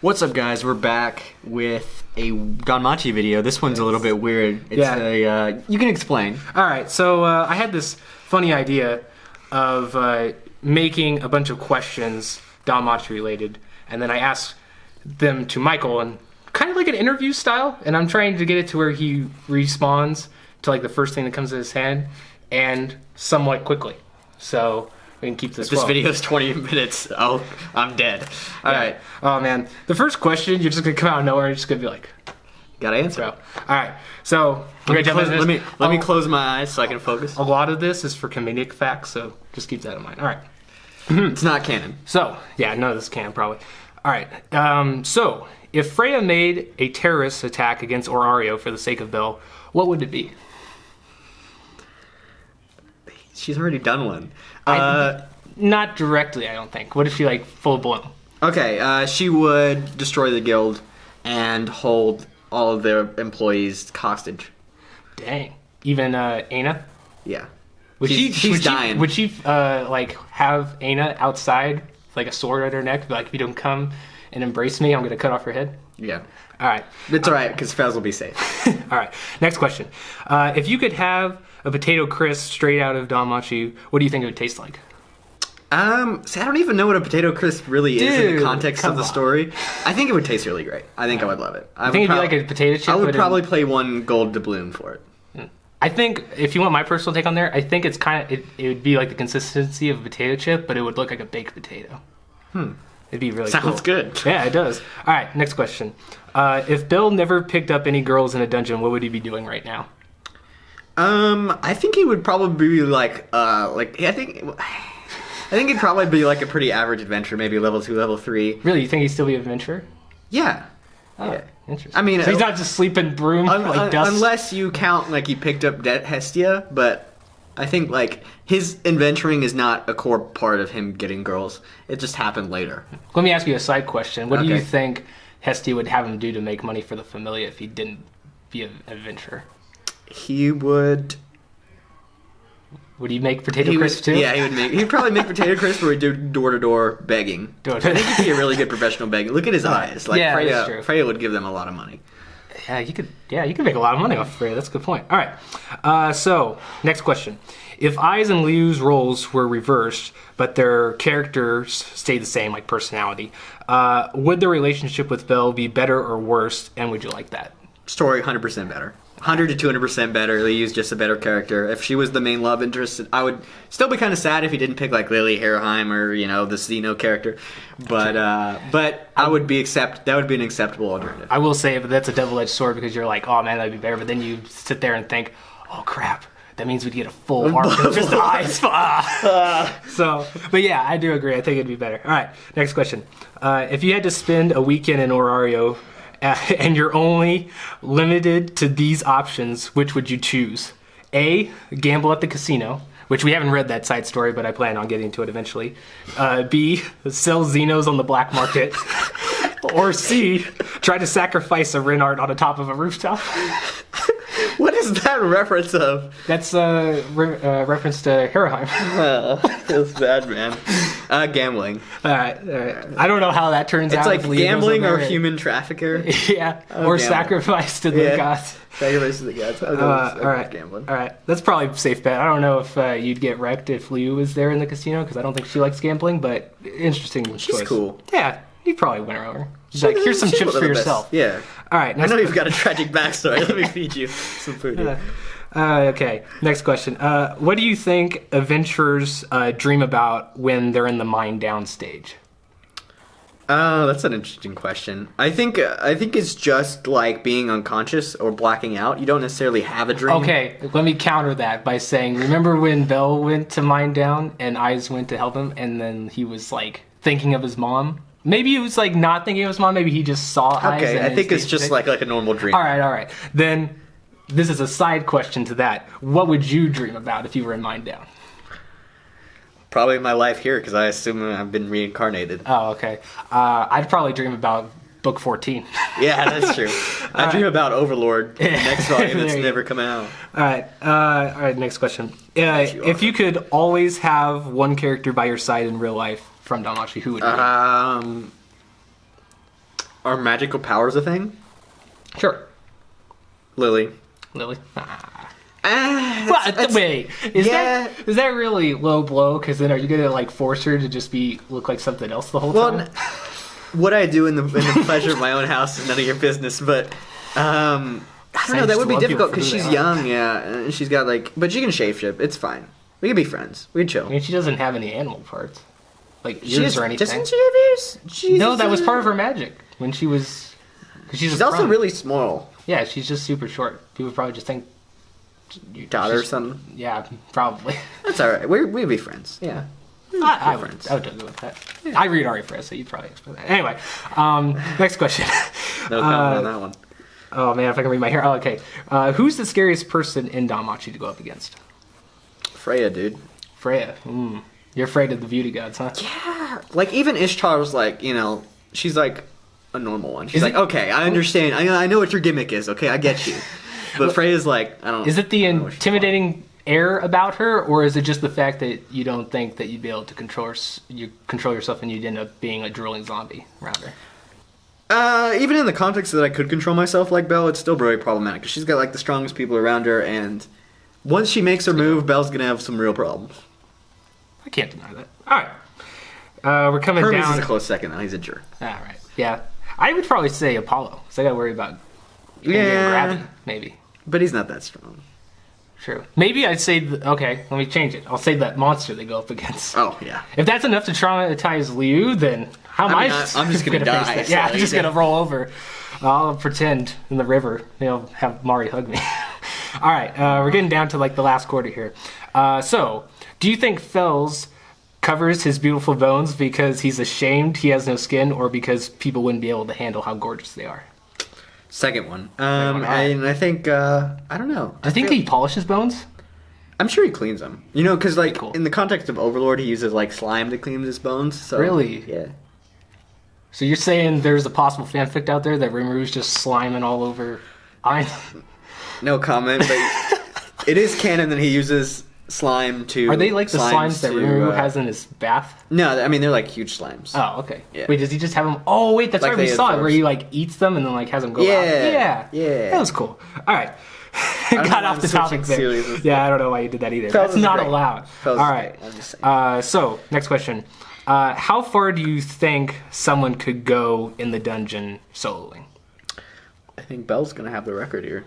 What's up, guys? We're back with a Danmachi video. This one's a little bit weird. It's you can explain. All right, so I had this funny idea of making a bunch of questions Danmachi related, and then I asked them to Michael, and kind of like an interview style, and I'm trying to get it to where he responds to like the first thing that comes to his head, and somewhat quickly. So we can keep this. This video is 20 minutes. Oh, I'm dead. All right. Oh man, the first question you're just gonna come out of nowhere and you're just gonna be like, gotta answer. All right. So let me close my eyes so I can focus. A lot of this is for comedic facts, so just keep that in mind. All right. It's not canon. So yeah, none of this is canon probably. All right. So if Freya made a terrorist attack against Orario for the sake of Belle, what would it be? She's already done one. Not directly, I don't think. What if she like full blown? Okay, she would destroy the guild and hold all of their employees hostage. Dang. Even Aina? Yeah. She's dying. Would she like have Aina outside, like a sword at her neck, like if you don't come and embrace me, I'm gonna cut off her head? Yeah. All right. It's all right because Fez will be safe. All right. Next question. If you could have a potato crisp straight out of Danmachi, what do you think it would taste like? See, I don't even know what a potato crisp really is in the context of the story. I think it would taste really great. I think I would love it. I think it'd be like a potato chip. I would probably play one gold doubloon for it. I think if you want my personal take on there, I think it's kind of it would be like the consistency of a potato chip, but it would look like a baked potato. It'd be really Sounds good. Yeah, it does. All right, next question. If Bill never picked up any girls in a dungeon, what would he be doing right now? I think he would probably be like I think he'd probably be like a pretty average adventurer, maybe level 2, level 3. Really, you think he'd still be an adventurer? Yeah. Oh, yeah. Interesting. I mean, so he's not just sleeping broom like dust. Unless you count like he picked up Hestia, but I think like his adventuring is not a core part of him getting girls. It just happened later. Let me ask you a side question. What do you think Hestia would have him do to make money for the Familia if he didn't be an adventurer? He would. Would he make potato crisp too? Yeah, he'd probably make potato crisp, or he'd do door-to-door begging. I think he'd be a really good professional begging. Look at his eyes. Like Freya would give them a lot of money. Yeah, you could make a lot of money off Freya. That's a good point. All right. So next question: if Ai's and Liu's roles were reversed, but their characters stayed the same, like personality, would the relationship with Belle be better or worse? And would you like that? Story 100% better. 100 to 200% better. Liu's just a better character. If she was the main love interest, I would still be kind of sad if he didn't pick like Lily Herheim or the Zeno character. But I would be that would be an acceptable alternative. I will say, but that's a double-edged sword because you're like, oh man, that'd be better. But then you sit there and think, oh crap, that means we'd get a full arc of just eyes. So, but yeah, I do agree. I think it'd be better. All right, next question. If you had to spend a weekend in Orario, and you're only limited to these options, which would you choose? A, gamble at the casino, which we haven't read that side story, but I plan on getting to it eventually. B, sell Xenos on the black market. Or C, try to sacrifice a Renard on the top of a rooftop. What is that reference of? That's a reference to Herheim. Feels bad, man. Gambling. All right. I don't know how that turns out. It's like gambling or human trafficker. Yeah, or sacrifice to the gods. Sacrifice to the gods. All right. Gambling. All right. That's probably a safe bet. I don't know if you'd get wrecked if Liu was there in the casino, because I don't think she likes gambling, but interesting choice. She's cool. Yeah, you'd probably win her over. She's like, here's some chips for yourself. Yeah. All right. I know you've got a tragic backstory. Let me feed you some food. Okay. Next question. What do you think adventurers dream about when they're in the mind down stage? That's an interesting question. I think it's just like being unconscious or blacking out. You don't necessarily have a dream. Okay, let me counter that by saying, remember when Belle went to mind down and Eyes went to help him, and then he was like thinking of his mom? Maybe he was like not thinking of his mom. Maybe he just saw Eyes. Okay, I think it's just like a normal dream. All right. Then this is a side question to that. What would you dream about if you were in mind down? Probably my life here, because I assume I've been reincarnated. Oh, okay. I'd probably dream about book 14. Yeah, that's true. I dream about Overlord, the next volume that's never coming out. All right, next question. If you could always have one character by your side in real life from Danmachi, who would it be? Are magical powers a thing? Sure. Lily. Lily? It's- Wait, is yeah. that really low blow? Because then are you gonna like force her to just look like something else the whole time? What I do in the pleasure of my own house is none of your business, but I don't know. That would be difficult because she's young, yeah, and she's got but she can shapeshift. It's fine. We can be friends. We can chill. I mean, she doesn't have any animal parts, like ears or anything. Doesn't she have ears? No, that was part of her magic when she was. Cause she's also really small. Yeah, she's just super short. People probably just think. Daughter or something. Yeah, probably. That's all right. We'd be friends. Yeah. I would go with that. Yeah. I read Ari Fred, so you'd probably expect that. Anyway, next question. No comment on that one. Oh man, if I can read my hair. Oh, okay. Who's the scariest person in Danmachi to go up against? Freya, dude. Freya. You're afraid of the beauty gods, huh? Yeah. Like even Ishtar was like, she's like a normal one. She's like, okay, I understand. I know what your gimmick is. Okay, I get you. But Freya's like, I don't know. Is it the intimidating air about her, or is it just the fact that you don't think that you'd be able to control yourself and you'd end up being a drooling zombie around her? Even in the context that I could control myself like Belle, it's still very problematic because she's got like the strongest people around her, and once she makes her move, Belle's gonna have some real problems. I can't deny that. All right, we're coming Hermes down. is a close second, though. He's a jerk. All right, yeah, I would probably say Apollo, because I got to worry about gravity, maybe. But he's not that strong. True. Maybe I'd say, okay, let me change it. I'll say that monster they go up against. Oh, yeah. If that's enough to traumatize Liu, then how am I'm just going to die. Face that? Yeah, I'm just going to roll over. I'll pretend in the river. Have Mari hug me. All right, we're getting down to like the last quarter here. So, do you think Fells covers his beautiful bones because he's ashamed he has no skin, or because people wouldn't be able to handle how gorgeous they are? Second one. And I think, I don't know. I think he polishes bones? I'm sure he cleans them. Because, like, Cool. in the context of Overlord, he uses, like, slime to clean his bones. So, Really? Yeah. So you're saying there's a possible fanfic out there that Rimru's just sliming all over Ein? No comment, but it is canon that he uses slime to... Are they like the slimes that Rimru has in his bath? No, I mean, they're, like, huge slimes. Oh, okay. Yeah. Wait, does he just have them? Oh, wait, that's Like right. We they saw it absorb. where he, like, eats them and then, like, has them go out. Yeah. That was cool. All right. don't Got know off why the I'm topic switching there. series. Yeah, I don't know why you did that either. Fells That's is not great. allowed. Fells All is right. great. I'm just saying. So, next question. How far do you think someone could go in the dungeon soloing? I think Belle's going to have the record here.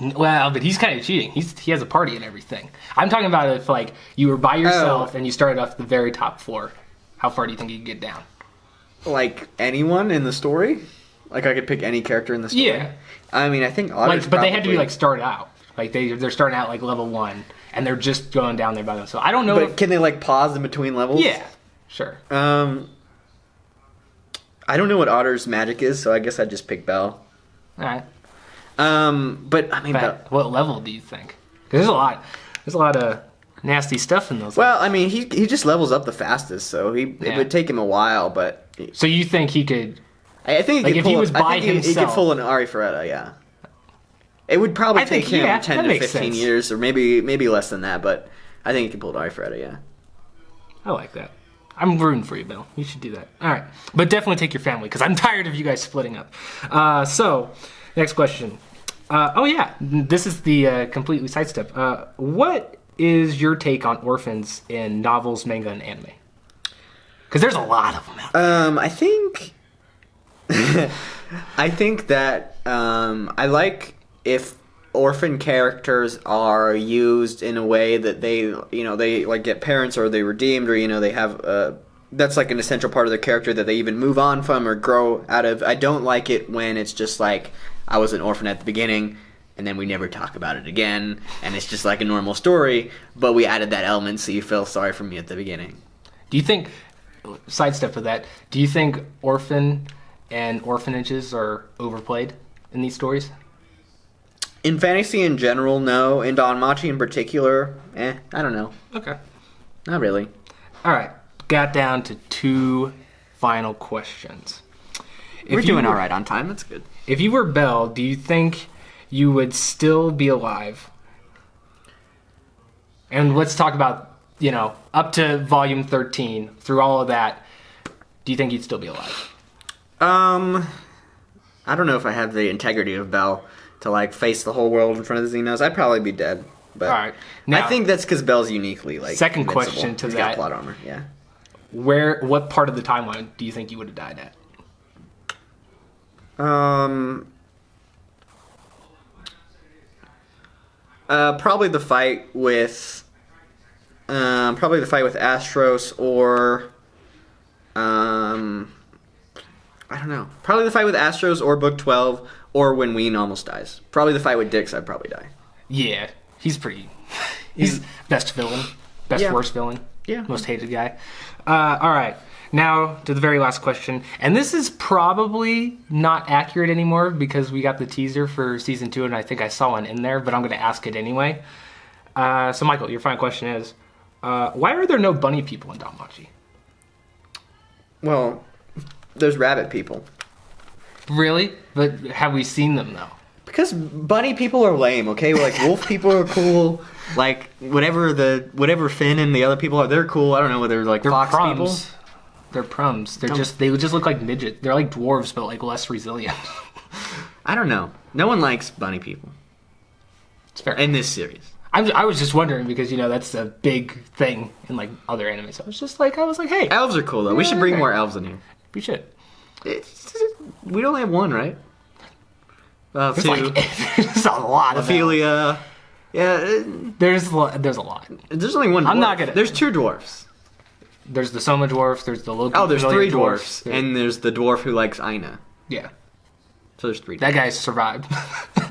Well, but he's kind of cheating. He has a party and everything. I'm talking about if, like, you were by yourself and you started off the very top floor. How far do you think you could get down? Like, anyone in the story? Like, I could pick any character in the story? Yeah. I mean, I think Otter's But they had to be, probably- like, start out. Like, they're starting out, like, level 1, and they're just going down there by themselves. I don't know But can they, like, pause in between levels? Yeah, sure. I don't know what Otter's magic is, so I guess I'd just pick Belle. All right. But, I mean... But what level do you think? Because there's a lot of nasty stuff in those Well, I mean, he just levels up the fastest, so it Yeah. would take him a while, but... levels. So you think he could... I think Like, he if could he pull, was by I think he could himself- pull an Ari Ferretta, yeah. It would probably I think, take him yeah, 10 that to makes 15 sense. years, or maybe less than that, but I think he could pull an Ari Ferretta, yeah. I like that. I'm rooting for you, Bill. You should do that. All right. But definitely take your family, because I'm tired of you guys splitting up. So, next question. Oh, yeah. This is the completely sidestep. What is your take on orphans in novels, manga, and anime? Because there's a lot of them out there. I think... I think that I like if orphan characters are used in a way that they like get parents, or they redeemed, or they have that's like an essential part of their character that they even move on from or grow out of. I don't like it when it's just like, I was an orphan at the beginning and then we never talk about it again, and it's just like a normal story, but we added that element so you feel sorry for me at the beginning. Do you think, sidestep with that, do you think orphan and orphanages are overplayed in these stories? In fantasy in general, no. In Danmachi in particular, I don't know. Okay. Not really. All right. Got down to 2 final questions. We're doing all right on time. That's good. If you were Belle, do you think you would still be alive? And let's talk about, up to volume 13, through all of that, do you think you'd still be alive? I don't know if I have the integrity of Belle to like face the whole world in front of the Xenos. I'd probably be dead. But All right. Now, I think that's because Belle's uniquely like. Second invincible. question to He's that. got plot armor. Yeah. What part of the timeline do you think you would have died at? Probably the fight with. Probably the fight with Astros or. I don't know. Probably the fight with Astros or Book 12 or when Ween almost dies. Probably the fight with Dix. I'd probably die. Yeah, he's pretty. He's best villain, worst villain, most hated guy. All right, now to the very last question, and this is probably not accurate anymore because we got the teaser for season 2, and I think I saw one in there, but I'm going to ask it anyway. So, Michael, your final question is, why are there no bunny people in Danmachi? Well, there's rabbit people. Really? But have we seen them though? Because bunny people are lame, okay? Like wolf people are cool. Like whatever Finn and the other people are, they're cool. I don't know whether they're like fox people. They're prums. They just look like midgets. They're like dwarves, but like less resilient. I don't know. No one likes bunny people. It's fair. In this series. I was just wondering because that's a big thing in like other animes. I was like, hey, Elves are cool though. We should bring more elves in here. We should. We only have one, right? There's two. There's a lot of Ophelia. Yeah. There's a lot. There's only one dwarf. I'm not gonna. There's 2 dwarfs. There's the Soma dwarf. There's the local. Oh, there's 3 dwarfs. and there's the dwarf who likes Aina. Yeah. So there's 3. That guy survived.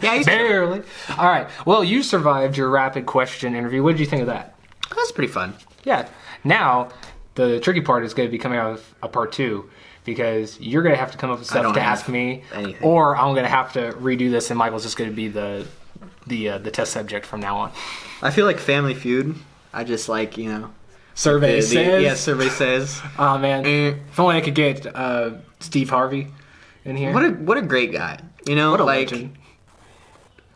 Yeah, he's barely. All right. Well, you survived your rapid question interview. What did you think of that? That's pretty fun. Yeah. Now, the tricky part is going to be coming out of a part 2 because you're going to have to come up with stuff to ask me, anything. or I'm going to have to redo this, and Michael's just going to be the test subject from now on. I feel like Family Feud. I just like Survey says. Yeah, survey says. Oh man, if only I could get Steve Harvey in here. What a great guy. What a legend.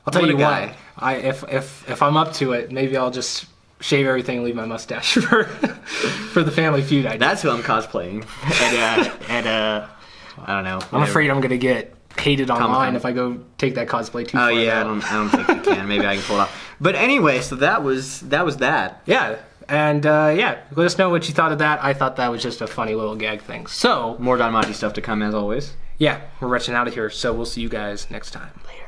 I'll tell you what. If I'm up to it, maybe I'll just shave everything and leave my mustache for the Family Feud idea. That's who I'm cosplaying. I don't know. I'm afraid I'm gonna get hated online if I go take that cosplay too far. Oh yeah, I don't think you can. Maybe I can pull it off. But anyway, so that was that. Yeah. And let us know what you thought of that. I thought that was just a funny little gag thing. So more Danmachi stuff to come as always. Yeah, we're rushing out of here. So we'll see you guys next time. Later.